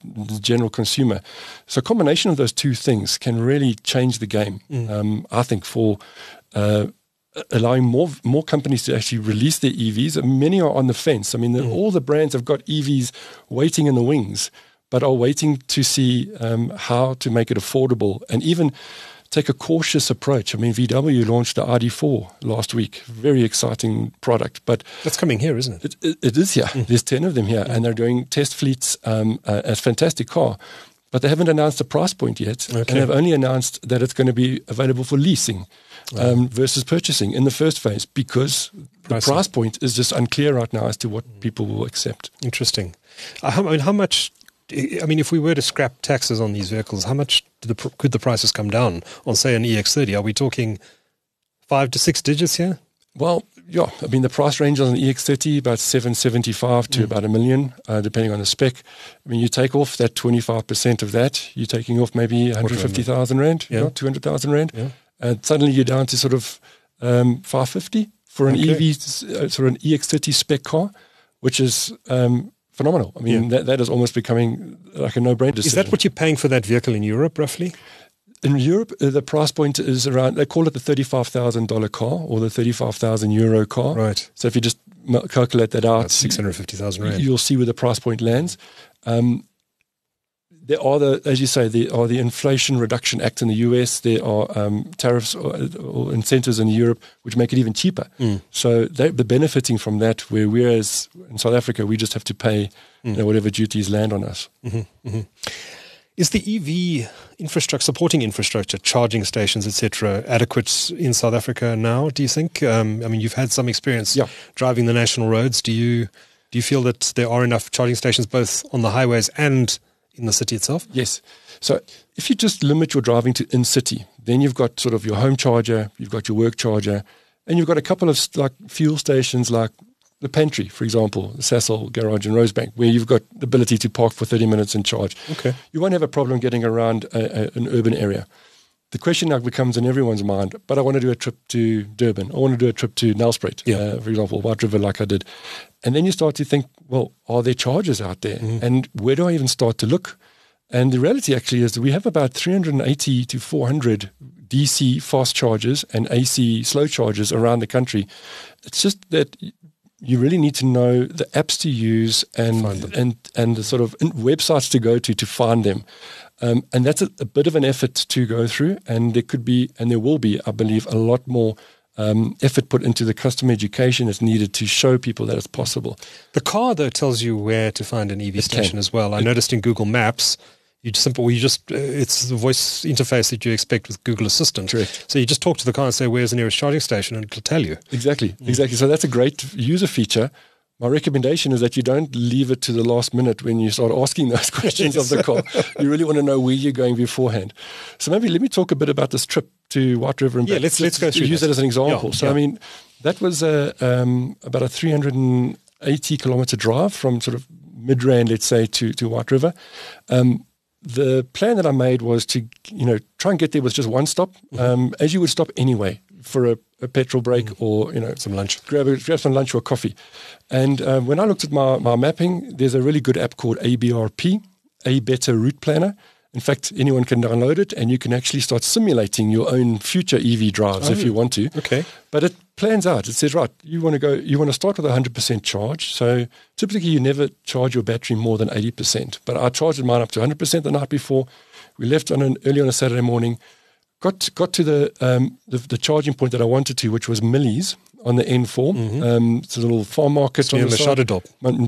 general consumer. So a combination of those two things can really change the game, I think, for allowing more companies to actually release their EVs. Many are on the fence. I mean, all the brands have got EVs waiting in the wings, but are waiting to see how to make it affordable and even take a cautious approach. I mean, VW launched the ID4 last week. Very exciting product. But that's coming here, isn't it? It is here. There's 10 of them here, and they're doing test fleets. A fantastic car. But they haven't announced the price point yet. And they've only announced that it's going to be available for leasing versus purchasing in the first phase, because the price point is just unclear right now as to what people will accept. Interesting. How much... I mean, if we were to scrap taxes on these vehicles, how much could the prices come down on, say, an EX30? Are we talking 5 to 6 digits here? Well, yeah. I mean, the price range on an EX30 about 775 to about $1 million, depending on the spec. I mean, you take off that 25% of that, you're taking off maybe 150,000 Rand, 200,000 Rand, and suddenly you're down to sort of 550 for an EV, sort of an EX30 spec car, which is phenomenal. I mean, that is almost becoming like a no-brainer decision. Is that what you're paying for that vehicle in Europe, roughly? In Europe, the price point is around, they call it the $35,000 car or the 35,000 euro car. Right. So if you just calculate that out, that's 650,000 Rand. You'll see where the price point lands. There are as you say, there are the Inflation Reduction Act in the US. There are tariffs or incentives in Europe which make it even cheaper. So they're benefiting from that, whereas in South Africa we just have to pay whatever duties land on us. Is the EV infrastructure, supporting infrastructure, charging stations, etc., adequate in South Africa now, do you think? I mean, you've had some experience driving the national roads. Do you feel that there are enough charging stations both on the highways and in the city itself? Yes. So if you just limit your driving to in-city, then you've got sort of your home charger, you've got your work charger, and you've got a couple of like fuel stations like the Pantry, for example, the Sasol garage in Rosebank, where you've got the ability to park for 30 minutes and charge. Okay. You won't have a problem getting around an urban area. The question now becomes in everyone's mind, but I want to do a trip to Durban. I want to do a trip to Nelspruit, for example, White River like I did. And then you start to think, well, are there chargers out there? And where do I even start to look? And the reality actually is that we have about 380 to 400 DC fast chargers and AC slow chargers around the country. It's just that you really need to know the apps to use and the sort of websites to go to find them. And that's a bit of an effort to go through, and there will be, I believe, a lot more effort put into the customer education that's needed to show people that it's possible. The car, though, tells you where to find an EV station as well. I noticed in Google Maps, it's the voice interface that you expect with Google Assistant. Correct. So you just talk to the car and say, where's the nearest charging station, and it'll tell you. Exactly. So that's a great user feature. My recommendation is that you don't leave it to the last minute when you start asking those questions of the car. You really want to know where you're going beforehand. So maybe let me talk a bit about this trip to White River and back. Let's go through use that as an example. I mean, that was about a 380 kilometer drive from sort of Midrand, let's say, to White River. The plan that I made was to, try and get there with just one stop, as you would stop anyway for a petrol break or, some lunch. Grab some lunch or coffee. And when I looked at my mapping, there's a really good app called ABRP, A Better Route Planner. In fact, anyone can download it and you can actually start simulating your own future EV drives if you want to. Okay. But it plans out. It says, right, you want to start with 100% charge. So typically you never charge your battery more than 80%. But I charged mine up to 100% the night before. We left early on a Saturday morning, got to the charging point that I wanted to, which was Millie's on the N4. It's a little farm market on the side,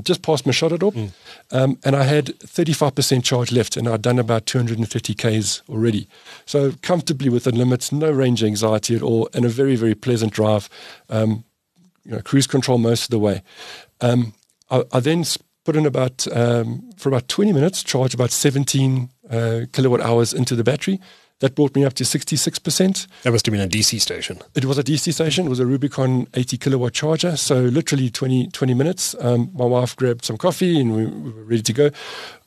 just past Machadodorp. And I had 35% charge left, and I'd done about 250 Ks already. So comfortably within limits, no range anxiety at all, and a very, very pleasant drive. Cruise control most of the way. I then put in for about 20 minutes, charged about 17 kilowatt hours into the battery. That brought me up to 66%. That must have been a DC station. It was a DC station. It was a Rubicon 80 kilowatt charger. So literally 20 minutes. My wife grabbed some coffee and we were ready to go.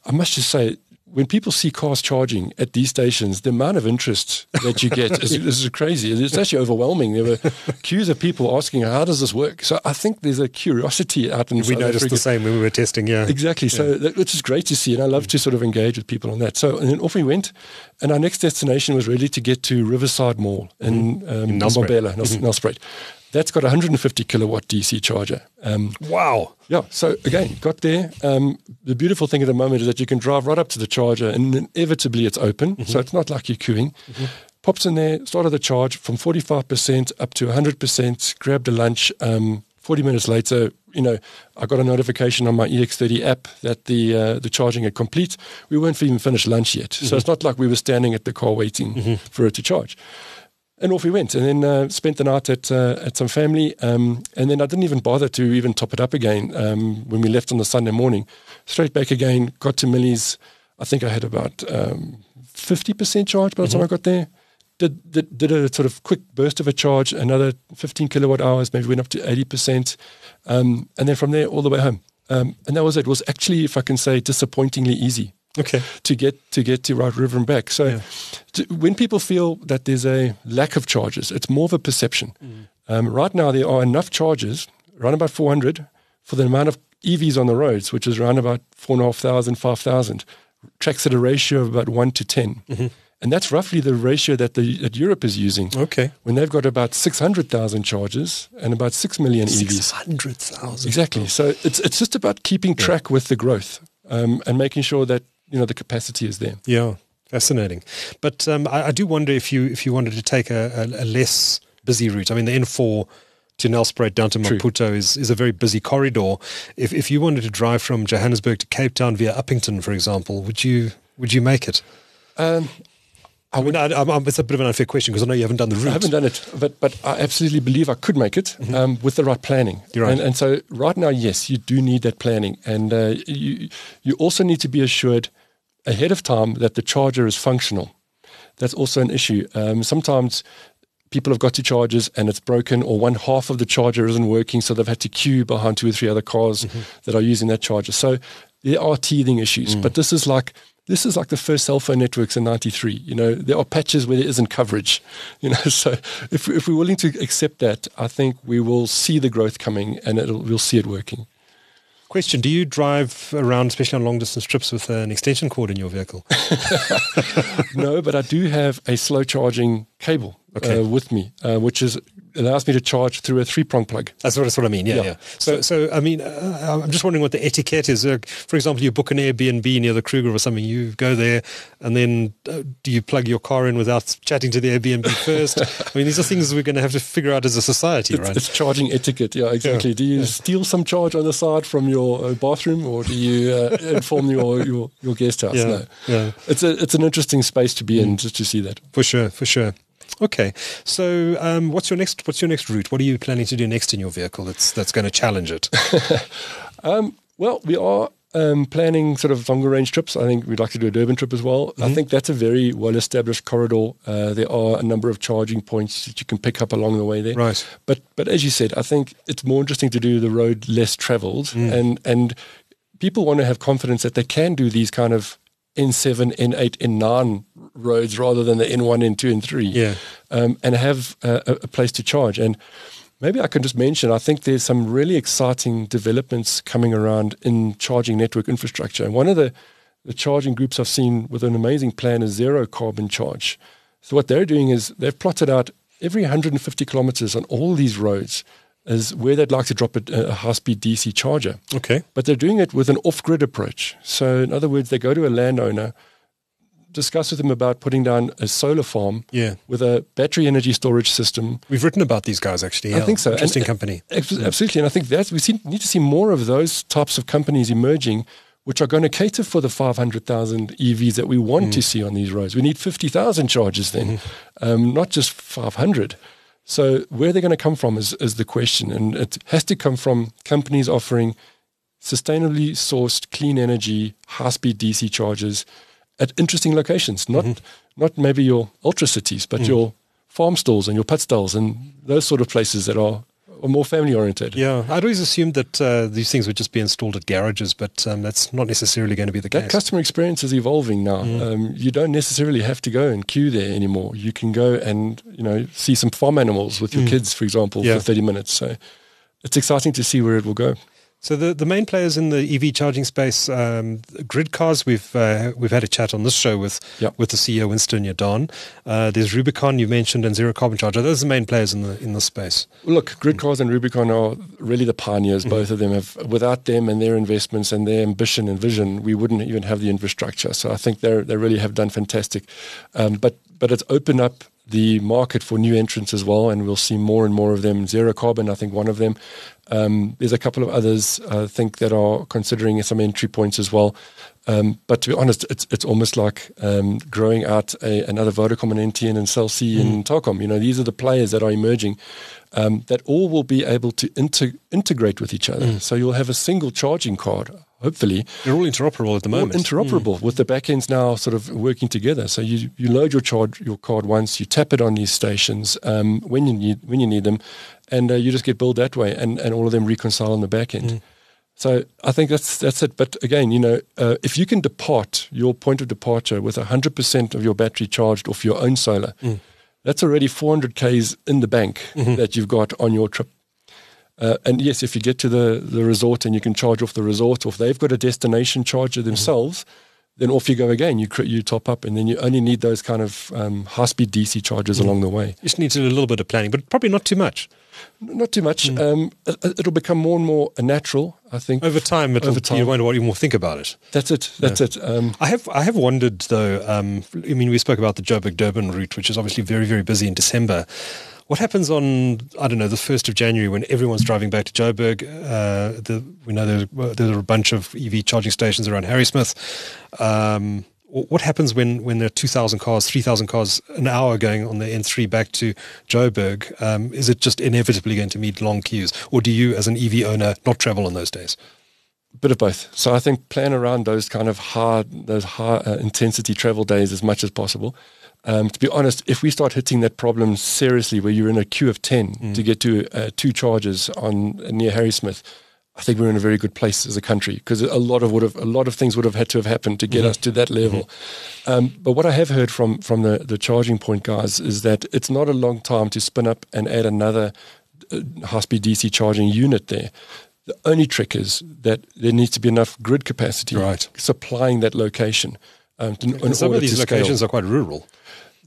I must just say, when people see cars charging at these stations, the amount of interest that you get is crazy. It's actually overwhelming. There were queues of people asking, how does this work? So I think there's a curiosity out in South Africa. We noticed the same when we were testing, Exactly. So which is great to see, and I love to sort of engage with people on that. So and then off we went, and our next destination was really to get to Riverside Mall in Nelspruit. That's got a 150 kilowatt DC charger. Wow. Yeah. So again, got there. The beautiful thing at the moment is that you can drive right up to the charger and inevitably it's open. So it's not like you're queuing. Pops in there, started the charge from 45% up to 100%, grabbed a lunch. 40 minutes later, I got a notification on my EX30 app that the charging had complete. We weren't even finished lunch yet. So it's not like we were standing at the car waiting for it to charge. And off we went, and then spent the night at some family, and then I didn't even bother to even top it up again when we left on the Sunday morning. Straight back again, got to Millie's. I think I had about 50% charge by the time I got there. Did a sort of quick burst of a charge, another 15 kilowatt hours, maybe went up to 80%, and then from there all the way home. And that was it. It was actually, if I can say, disappointingly easy. Okay. To get to White River and back. So when people feel that there's a lack of charges, it's more of a perception. Right now, there are enough charges, around about 400, for the amount of EVs on the roads, which is around about 4,500, 5,000. Tracks at a ratio of about 1 to 10. And that's roughly the ratio that Europe is using. Okay. When they've got about 600,000 charges and about 6 million EVs. 600,000. Exactly. So it's just about keeping track with the growth and making sure that the capacity is there. Yeah, fascinating. But I do wonder if you wanted to take a less busy route. I mean, the N4 to Nelspruit down to Maputo is a very busy corridor. If you wanted to drive from Johannesburg to Cape Town via Uppington, for example, would you make it? It's a bit of an unfair question because I know you haven't done the route. I haven't done it, but I absolutely believe I could make it with the right planning. You're right. And so right now, yes, you do need that planning. And you also need to be assured ahead of time that the charger is functional. That's also an issue. Sometimes people have got to chargers and it's broken, or one half of the charger isn't working, so they've had to queue behind 2 or 3 other cars that are using that charger. So there are teething issues, but this is like the first cell phone networks in '93. There are patches where there isn't coverage. So if we're willing to accept that, I think we will see the growth coming, and we'll see it working. Question: do you drive around, especially on long distance trips, with an extension cord in your vehicle? No, but I do have a slow charging cable with me, which allows me to charge through a 3-prong plug. That's what I mean. Yeah. So I mean, I'm just wondering what the etiquette is. For example, you book an Airbnb near the Kruger or something. You go there, and then do you plug your car in without chatting to the Airbnb first? I mean, these are things we're going to have to figure out as a society, right? It's charging etiquette. Yeah, exactly. Do you steal some charge on the side from your bathroom, or do you inform your guest house? Yeah. No. It's an interesting space to be in, just to see that. For sure. Okay, so what's your next route? What are you planning to do next in your vehicle that's going to challenge it? Well, we are planning sort of longer range trips. I think we'd like to do a Durban trip as well. I think that's a very well-established corridor. There are a number of charging points that you can pick up along the way there. Right. But as you said, I think it's more interesting to do the road less traveled, and people want to have confidence that they can do these kind of N7, N8, N9 roads rather than the N1, N2, and 3, and have a place to charge. And maybe I can just mention, I think there's some really exciting developments coming around in charging network infrastructure. And one of the charging groups I've seen with an amazing plan is zero carbon charge. So what they're doing is they've plotted out every 150 kilometers on all these roads is where they'd like to drop a high-speed DC charger. Okay. But they're doing it with an off-grid approach. So in other words, they go to a landowner, discuss with them about putting down a solar farm with a battery energy storage system. We've written about these guys, actually. I think so. Interesting company. Absolutely. And I think need to see more of those types of companies emerging, which are going to cater for the 500,000 EVs that we want to see on these roads. We need 50,000 chargers then, not just 500. So where they're going to come from is the question. And it has to come from companies offering sustainably sourced clean energy, high-speed DC chargers at interesting locations, not maybe your ultra cities, but your farm stalls and your pit stalls and those sort of places that are more family oriented. Yeah, I'd always assumed that these things would just be installed at garages, but that's not necessarily going to be the case. That customer experience is evolving now. You don't necessarily have to go and queue there anymore. You can go and see some farm animals with your kids, for example, for 30 minutes. So it's exciting to see where it will go. So the main players in the EV charging space, grid cars. We've had a chat on this show with the CEO Winston Yadon. There's Rubicon you mentioned, and Zero Carbon Charger. Those are the main players in the space. Look, grid cars and Rubicon are really the pioneers. Both of them have. Without them and their investments and their ambition and vision, we wouldn't even have the infrastructure. So I think they really have done fantastic. But it's opened up the market for new entrants as well, and we'll see more and more of them. Zero Carbon, I think, one of them. There's a couple of others, I think, that are considering some entry points as well. But to be honest, it's almost like growing out another Vodacom and NTN and Cell C and Telkom. These are the players that are emerging that all will be able to integrate with each other. So you'll have a single charging card, hopefully. They're all interoperable at the moment. All interoperable with the backends now sort of working together. So you load your card once, you tap it on these stations when you need them, and you just get billed that way, and all of them reconcile on the back end. So I think that's it. But again, if you can depart your point of departure with 100% of your battery charged off your own solar, that's already 400 Ks in the bank that you've got on your trip. And yes, if you get to the resort and you can charge off the resort, or if they've got a destination charger themselves, then off you go again. You top up, and then you only need those kind of high-speed DC chargers along the way. You just need to do a little bit of planning, but probably not too much. Not too much. It'll become more and more natural, I think. Over time, you won't even more think about it. That's it. I have wondered, though, we spoke about the Joburg-Durban route, which is obviously very, very busy in December. What happens on, the 1st of January when everyone's driving back to Joburg? We know there are a bunch of EV charging stations around Harrismith. What happens when there are 2,000 cars, 3,000 cars an hour going on the N3 back to Joburg? Is it just inevitably going to meet long queues? Or do you, as an EV owner, not travel on those days? Bit of both. So I think plan around those kind of high intensity travel days as much as possible. To be honest, if we start hitting that problem seriously, where you're in a queue of 10 to get to 2 charges near Harrismith, I think we're in a very good place as a country, because a lot of things would have had to have happened to get us to that level. But what I have heard from the charging point guys is that it's not a long time to spin up and add another high-speed DC charging unit there. The only trick is that there needs to be enough grid capacity supplying that location. Some of these locations are quite rural.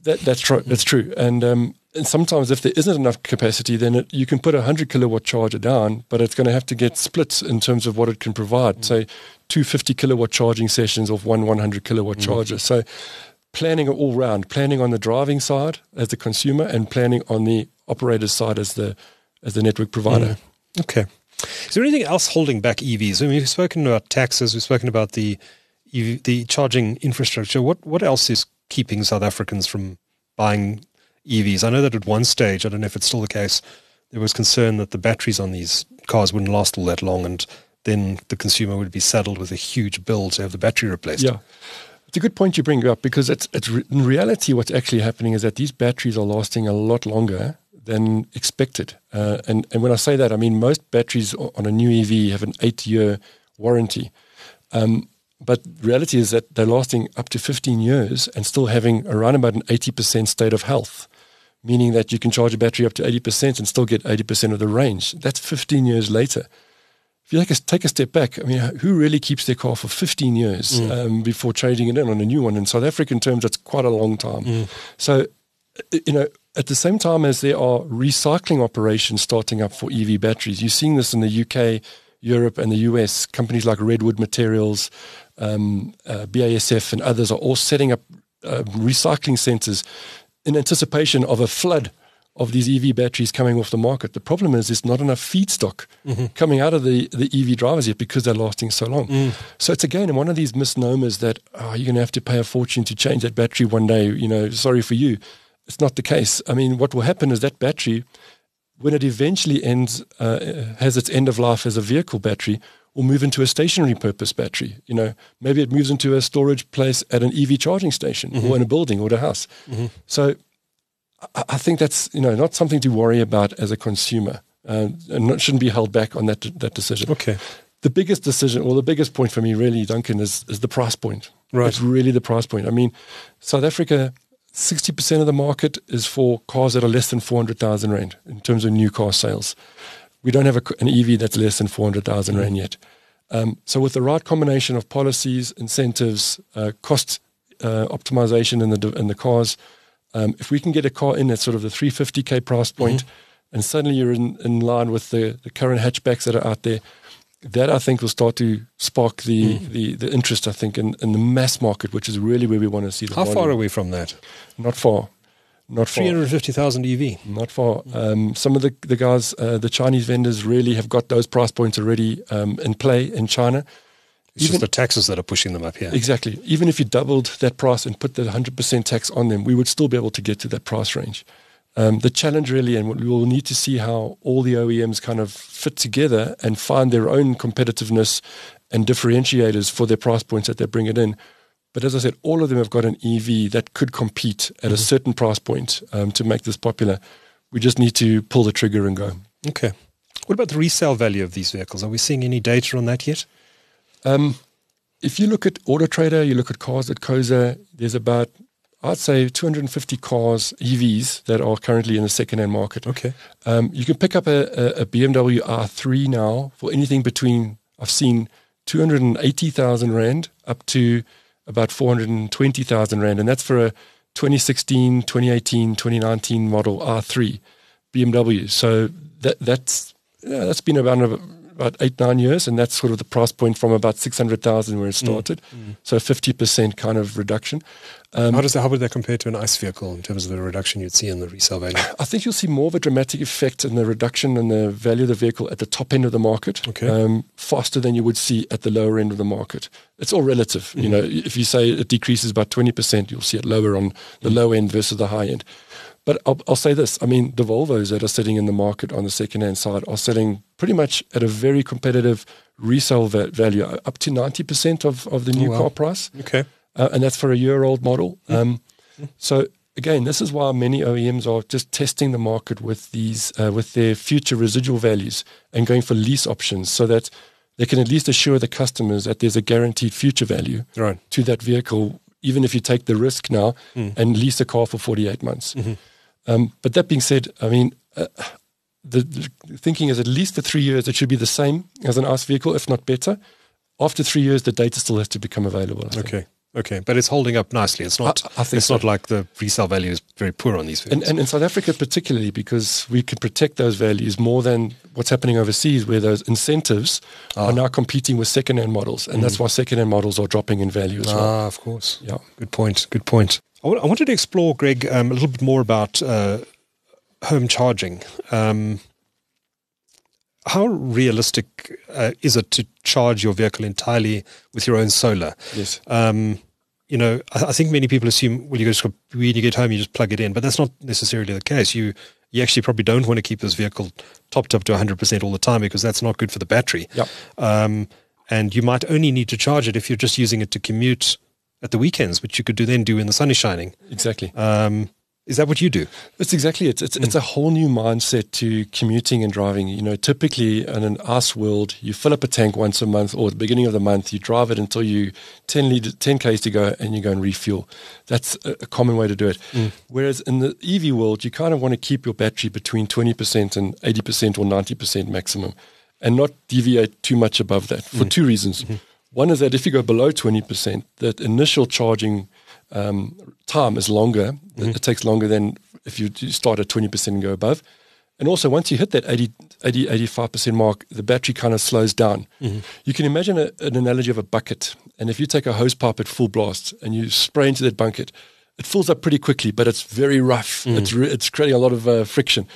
That's true. That's true. And sometimes if there isn't enough capacity, then you can put a 100 kilowatt charger down, but it's going to have to get split in terms of what it can provide. Say 2 50 kilowatt charging sessions of one 100 kilowatt charger. So planning all round, planning on the driving side as the consumer, and planning on the operator's side as the network provider. Okay. Is there anything else holding back EVs? I mean, we've spoken about taxes, we've spoken about the charging infrastructure. What else is keeping South Africans from buying EVs? I know that at one stage, I don't know if it's still the case, there was concern that the batteries on these cars wouldn't last all that long, and then the consumer would be saddled with a huge bill to have the battery replaced. Yeah. It's a good point you bring up, because it's in reality what's actually happening is that these batteries are lasting a lot longer than expected. And when I say that, I mean most batteries on a new EV have an 8-year warranty. But the reality is that they're lasting up to 15 years and still having around about an 80% state of health, meaning that you can charge a battery up to 80% and still get 80% of the range. That's 15 years later. If you take a step back, I mean, who really keeps their car for 15 years before trading it in on a new one? In South African terms, that's quite a long time. So, at the same time as there are recycling operations starting up for EV batteries, you're seeing this in the UK, Europe, and the US. Companies like Redwood Materials, BASF, and others are all setting up recycling centers in anticipation of a flood of these EV batteries coming off the market. The problem is there's not enough feedstock coming out of the EV drivers yet, because they're lasting so long. So it's again one of these misnomers that you're going to have to pay a fortune to change that battery one day. Sorry for you. It's not the case. I mean, what will happen is that battery, when it eventually ends, has its end of life as a vehicle battery, will move into a stationary purpose battery. Maybe it moves into a storage place at an EV charging station or in a building or a house. So I think that's not something to worry about as a consumer, and shouldn't be held back on that decision. Okay. The biggest decision, or the biggest point for me, really, Duncan, is the price point. Right. It's really the price point. I mean, South Africa, 60% of the market is for cars that are less than 400,000 Rand in terms of new car sales. We don't have an EV that's less than 400,000 Rand yet. So with the right combination of policies, incentives, cost optimization in the cars, if we can get a car in at sort of the 350K price point, and suddenly you're in line with the current hatchbacks that are out there, that I think will start to spark the interest, I think, in the mass market, which is really where we want to see the volume. How far are we from that? Not far. 350,000 EV. Not far. Some of the guys, the Chinese vendors, really have got those price points already in play in China. It's just the taxes that are pushing them up here. Exactly. Even if you doubled that price and put the 100% tax on them, we would still be able to get to that price range. The challenge really, and we will need to see how all the OEMs kind of fit together and find their own competitiveness and differentiators for their price points that they bring it in. But as I said, all of them have got an EV that could compete at a certain price point to make this popular. We just need to pull the trigger and go. Okay. What about the resale value of these vehicles? Are we seeing any data on that yet? If you look at Auto Trader, you look at Cars at Koza, there's about, I'd say, 250 cars, EVs, that are currently in the second-hand market. Okay. You can pick up a BMW R3 now for anything between, I've seen 280,000 Rand up to about 420,000 Rand. And that's for a 2016, 2018, 2019 model R3 BMW. So that's been about 8-9 years, and that's sort of the price point from about 600,000 where it started. So 50% kind of reduction. How would that compare to an ICE vehicle in terms of the reduction you'd see in the resale value? I think you'll see more of a dramatic effect in the reduction in the value of the vehicle at the top end of the market, faster than you would see at the lower end of the market. It's all relative. If you say it decreases by 20%, you'll see it lower on the low end versus the high end. But I'll say this, I mean, the Volvos that are sitting in the market on the second-hand side are sitting pretty much at a very competitive resale value up to 90% of the new car price. Okay. And that's for a year-old model. So again, this is why many OEMs are just testing the market with these, with their future residual values and going for lease options so that they can at least assure the customers that there's a guaranteed future value to that vehicle, even if you take the risk now and lease a car for 48 months. But that being said, I mean, the thinking is at least for 3 years, it should be the same as an ICE vehicle, if not better. After 3 years, the data still has to become available. I think. Okay, but it's holding up nicely. It's not. I think it's not like the resale value is very poor on these vehicles. And in South Africa, particularly, because we can protect those values more than what's happening overseas, where those incentives are now competing with second-hand models, and that's why second-hand models are dropping in value as well. Of course. Yeah. Good point. I wanted to explore, Greg, a little bit more about home charging. How realistic is it to charge your vehicle entirely with your own solar? Yes. You know, I think many people assume, well, when you get home, you just plug it in, but that's not necessarily the case. You actually probably don't want to keep this vehicle topped up to 100% all the time because that's not good for the battery. Yep. And you might only need to charge it if you're just using it to commute at the weekends, which you could then do when the sun is shining. Exactly. Is that what you do? That's exactly it. It's a whole new mindset to commuting and driving. You know, typically in an ICE world, you fill up a tank once a month or at the beginning of the month, you drive it until you 10 Ks to go and you go and refuel. That's a common way to do it. Whereas in the EV world, you kind of want to keep your battery between 20% and 80% or 90% maximum and not deviate too much above that for two reasons. One is that if you go below 20%, that initial charging time is longer. It takes longer than if you start at 20% and go above. And also, once you hit that 85% mark, the battery kind of slows down. You can imagine an analogy of a bucket. And if you take a hose pipe at full blast and you spray into that bucket, it fills up pretty quickly, but it's very rough. It's creating a lot of friction.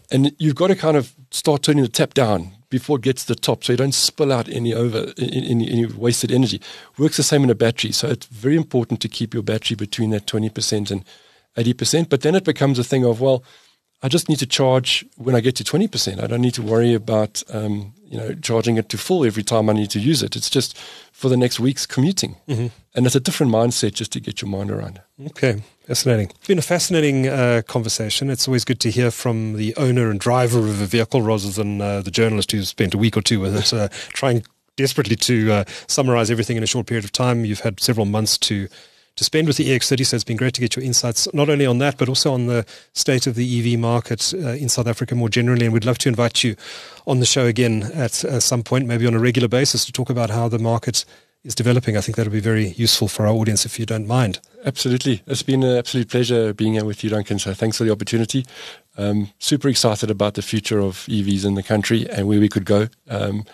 And you've got to kind of start turning the tap down before it gets to the top so you don't spill out any wasted energy. Works the same in a battery. So it's very important to keep your battery between that 20% and 80%. But then it becomes a thing of, well, I just need to charge when I get to 20%. I don't need to worry about charging it to full every time I need to use it. It's just for the next week's commuting. And it's a different mindset just to get your mind around. Okay, fascinating. It's been a fascinating conversation. It's always good to hear from the owner and driver of a vehicle rather than the journalist who's spent a week or two with it, trying desperately to summarize everything in a short period of time. You've had several months to spend with the EX30, so it's been great to get your insights, not only on that, but also on the state of the EV market in South Africa more generally. And we'd love to invite you on the show again at some point, maybe on a regular basis, to talk about how the market is developing. I think that'll be very useful for our audience, if you don't mind. Absolutely. It's been an absolute pleasure being here with you, Duncan. So thanks for the opportunity. Super excited about the future of EVs in the country and where we could go and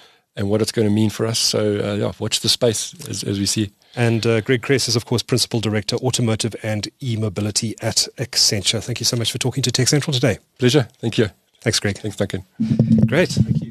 what it's going to mean for us. So watch the space as we see. And Greg Kress is, of course, Principal Director, Automotive and E-Mobility at Accenture. Thank you so much for talking to TechCentral today. Pleasure. Thank you. Thanks, Greg. Thanks, Duncan. Great. Thank you.